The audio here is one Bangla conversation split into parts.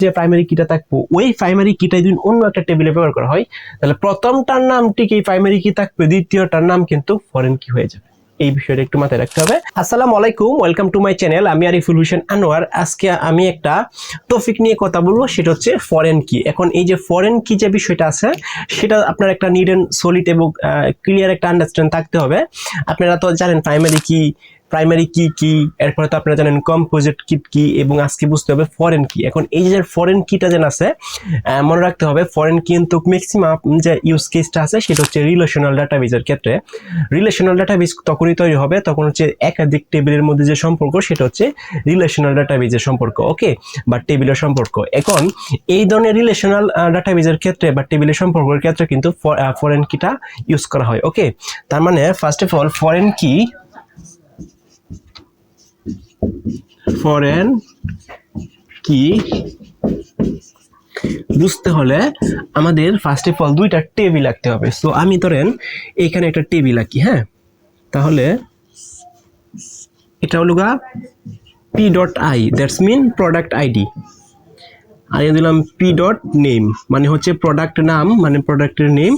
যে প্রাইমারি কিটা থাকবো ওই প্রাইমারি কিটা যদি অন্য একটা টেবিলে ব্যবহার করা হয় তাহলে প্রথমটার নাম ঠিক এই প্রাইমারি কি থাকবে, দ্বিতীয়টার নাম কিন্তু ফরেন কি হয়ে যাবে। এই বিষয়টা একটু মাথায় রাখতে হবে। আসসালামু আলাইকুম, ওয়েলকাম টু মাই চ্যানেল। আমি আরিফুল হোসেন আনোয়ার। আজকে আমি একটা টপিক নিয়ে কথা বলবো, সেটা হচ্ছে ফরেন কি। এখন এই যে ফরেন কি যে বিষয়টা আছে সেটা আপনার একটা নিড এন্ড সলিড এবং ক্লিয়ার একটা আন্ডারস্ট্যান্ড থাকতে হবে। আপনারা তো জানেন প্রাইমারি কি কি, এরপরে তো আপনারা জানেন কম্পোজিট কি কি, এবং আজকে বুঝতে হবে ফরেন কি। এখন এই যে ফরেন কিটা যেন আছে মনে রাখতে হবে, ফরেন কি কিন্তু ম্যাক্সিমাম যে ইউজ কেসটা আছে সেটা হচ্ছে রিলেশনাল ডাটাবেজের ক্ষেত্রে। রিলেশনাল ডাটাবেজ তখনই তৈরি হবে তখন হচ্ছে একাধিক টেবিলের মধ্যে যে সম্পর্ক সেটা হচ্ছে রিলেশনাল ডাটাবেজের সম্পর্ক, ওকে, বা টেবিলের সম্পর্ক। এখন এই ধরনের রিলেশনাল ডাটাবেজের ক্ষেত্রে বা টেবিলের সম্পর্কের ক্ষেত্রে কিন্তু ফরেন কিটা ইউজ করা হয়, ওকে। তার মানে ফার্স্ট অফ অল ফরেন কি বুঝতে হলে আমাদের ফার্স্ট অফ অল দুইটা টেবিল রাখতে হবে। সো আমি ধরেন এখানে একটা টেবিল আঁকি, হ্যাঁ, তাহলে এটা হলো গা p.i, that's mean product ID. আর দিলাম p.name মানে হচ্ছে প্রোডাক্ট নাম, মানে প্রোডাক্টের নেম।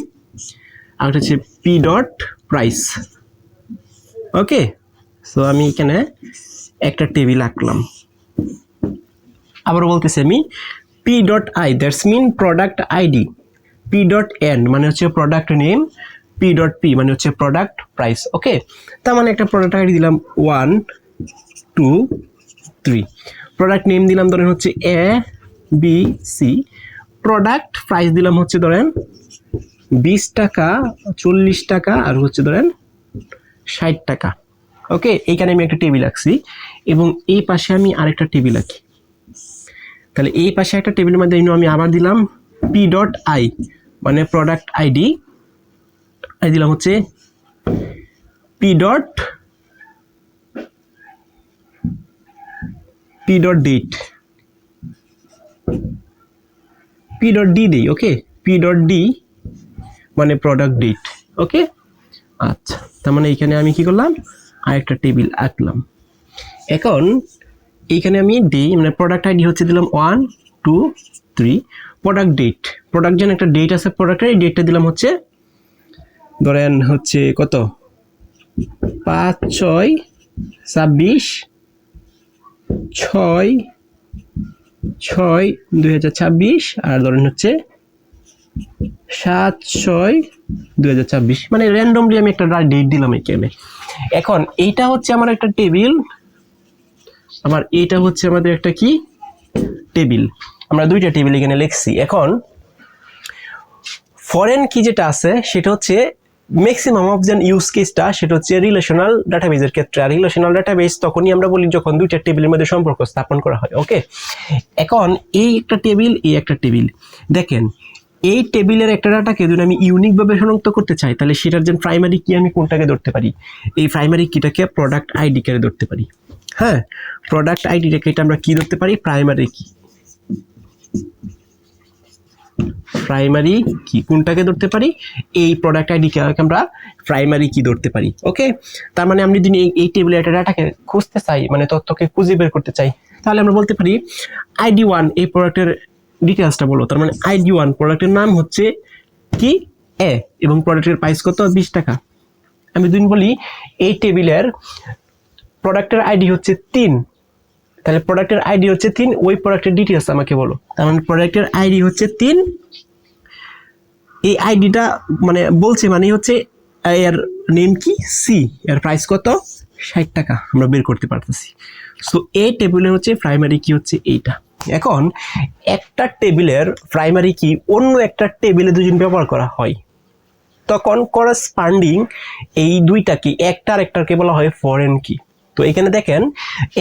আর হচ্ছে p.price, ওকে। সো আমি এখানে একটা টেবিল আঁকলাম। আবার বলতেছি আমি p.i, that's mean product ID. p.n মানে হচ্ছে প্রোডাক্ট নেম। p.p মানে হচ্ছে প্রোডাক্ট প্রাইস, ওকে। তার মানে একটা প্রোডাক্ট আইডি দিলাম 1 2 3, প্রোডাক্ট নেম দিলাম ধরেন হচ্ছে A B C, product price দিলাম হচ্ছে ধরেন 20 টাকা 40 টাকা আর হচ্ছে ধরেন 60 টাকা, ওকে। এইখানে আমি একটা টেবিল আঁকছি এবং এই পাশে আমি আরেকটা টেবিল আঁকি। তাহলে এই পাশে একটা টেবিলের মধ্যে আমি আবার দিলাম p.i মানে প্রোডাক্ট আইডি, আর দিলাম হচ্ছে p.date p.d দেই, ওকে। p.d মানে প্রোডাক্ট ডেট, ওকে। আচ্ছা, তার মানে এখানে আমি কি করলাম, আরেকটা টেবিল আঁকলাম। এখন এইখানে আমি দেই মানে প্রোডাক্ট আইডি হচ্ছে দিলাম 1 2 3, প্রোডাক্ট ডেট, প্রোডাক্ট যেন একটা ডেট আছে প্রোডাক্টের, এই ডেটটা দিলাম হচ্ছে ধরেন হচ্ছে কত 5 6 26 6 6 2026, আর ধরেন হচ্ছে 7 6 2026, মানে র্যান্ডমলি আমি একটা ডেট দিলাম এখানে। এখন এইটা হচ্ছে আমার একটা টেবিল, আবার এইটা হচ্ছে আমাদের একটা কি টেবিল। আমরা দুইটা টেবিল এখানে লিখছি। এখন ফরেন কি যেটা আছে সেটা হচ্ছে ম্যাক্সিমাম অফ যেন ইউজ কেসটা সেটা হচ্ছে রিলেশনাল ডাটাবেজের ক্ষেত্রে। আর রিলেশনাল ডাটাবেজ তখনই আমরা বলি যখন দুইটা টেবিলের মধ্যে সম্পর্ক স্থাপন করা হয়, ওকে। এখন এই একটা টেবিল, এই একটা টেবিল, দেখেন এই টেবিলের একটা ডাটাকে যদি আমি ইউনিকভাবে শনাক্ত করতে চাই তাহলে সেটার যে প্রাইমারি কি আমি কোনটাকে ধরতে পারি, এই প্রাইমারি কিটাকে প্রোডাক্ট আইডি কে ধরতে পারি, হ্যাঁ। প্রোডাক্ট আইডিটাকে এটা আমরা কি ধরতে পারি, প্রাইমারি কি। প্রাইমারি কি কোনটাকে ধরতে পারি, এই প্রোডাক্ট আইডিকে আমরা প্রাইমারি কি ধরতে পারি, ওকে। তার মানে আমি যদি এই টেবিলের একটা ডাটাকে খুঁজতে চাই, মানে তথ্যকে খুঁজে বের করতে চাই, তাহলে আমরা বলতে পারি আইডি 1 এই প্রোডাক্টের ডিটেইলসটা বলো। তার মানে আইডি 1 প্রোডাক্টের নাম হচ্ছে কি এ এবং প্রোডাক্টের প্রাইস কত 20 টাকা। আমি যদি বলি এই টেবিলের প্রোডাক্টের আইডি হচ্ছে 3, তাহলে প্রোডাক্টের আইডি হচ্ছে 3, ওই প্রোডাক্টের ডিটেইলস আমাকে বলো। তার মানে প্রোডাক্টের আইডি হচ্ছে 3, এই আইডিটা মানে বলছে মানে হচ্ছে এর নেম কি সি, এর প্রাইস কত 60 টাকা, আমরা বের করতে পারতেছি। সো এই টেবিলের হচ্ছে প্রাইমারি কি হচ্ছে এইটা। এখন একটা টেবিলের প্রাইমারি কি অন্য একটা টেবিলে দুজন ব্যবহার করা হয় তখন করেসপন্ডিং এই দুইটাকে একটা আরেকটাকে বলা হয় ফরেন কি। তো এখানে দেখেন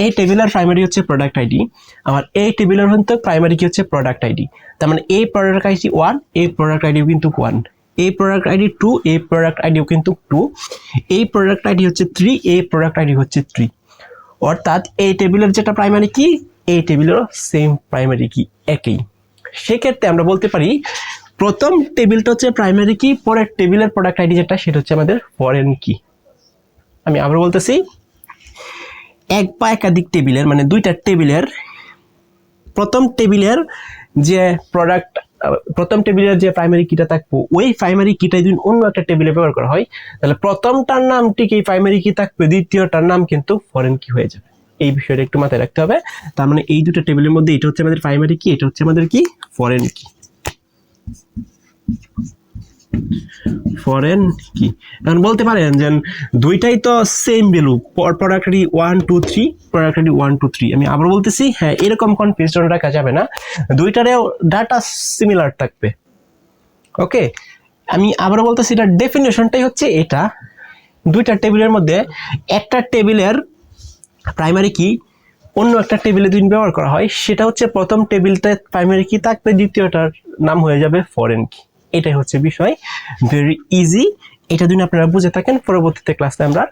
এই টেবিলের প্রাইমারি হচ্ছে প্রোডাক্ট আইডি, আবার এই টেবিলের হচ্ছে প্রাইমারি কি হচ্ছে প্রোডাক্ট আইডি। তার মানে এই প্রোডাক্ট আইডি 1, এই প্রোডাক্ট আইডিও কিন্তু 1, এই প্রোডাক্ট আইডি 2, এই প্রোডাক্ট আইডিও কিন্তু 2, এই প্রোডাক্ট আইডি হচ্ছে 3, এই প্রোডাক্ট আইডি হচ্ছে 3। অর্থাৎ এই টেবিলের যেটা প্রাইমারি কি এই টেবিলেরও সেম প্রাইমারি কি একই। সেক্ষেত্রে আমরা বলতে পারি প্রথম টেবিলটা হচ্ছে প্রাইমারি কি, পরের টেবিলের প্রোডাক্ট আইডি যেটা সেটা হচ্ছে আমাদের ফরেন কি। আমি আবার বলতেছি এক বা একাধিক টেবিলের মানে দুইটা টেবিলের প্রথম টেবিলের যে প্রোডাক্ট, প্রথম টেবিলের যে প্রাইমারি কিটা থাকবো ওই প্রাইমারি কিটা যদি অন্য একটা টেবিলে ব্যবহার করা হয় তাহলে প্রথমটার নাম ঠিক এই প্রাইমারি কি থাকবে, দ্বিতীয়টার নাম কিন্তু ফরেন কি হয়ে যাবে। এই বিষয়টা একটু মাথায় রাখতে হবে। তার মানে এই দুটো টেবিলের মধ্যে এটা হচ্ছে আমাদের প্রাইমারি কি, এটা হচ্ছে আমাদের কি ফরেন কি। ফরেন কি এখন বলতে পারেন যে দুইটাই তো same value, product ID 1 2 3, product ID 1 2 3। আমি আবার বলতেছি, হ্যাঁ এরকম কনফিউশন রাখা যাবে না, দুইটারেও ডাটা সিমিলার থাকবে। ওকে, আমি আবার বলতেছি এটা ডেফিনেশনটাই হচ্ছে এটা, দুইটা টেবিলের মধ্যে একটা টেবিলের প্রাইমারি কি অন্য একটা টেবিলে যদি ব্যবহার করা হয় সেটা হচ্ছে প্রথম টেবিলটা প্রাইমারি কি থাকবে, দ্বিতীয়টার নাম হয়ে যাবে ফরেন কি। এটাই হচ্ছে বিষয়, ভেরি ইজি। এটা যদি আপনারা বুঝে থাকেন পরবর্তীতে ক্লাসে আমরা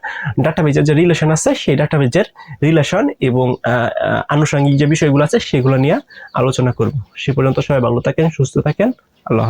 ডাটাবেজের যে রিলেশন আছে সেই ডাটাবেজের রিলেশন এবং আনুষঙ্গিক যে বিষয়গুলো আছে সেগুলো নিয়ে আলোচনা করব। সে পর্যন্ত সবাই ভালো থাকেন, সুস্থ থাকেন, আল্লাহ হাফেজ।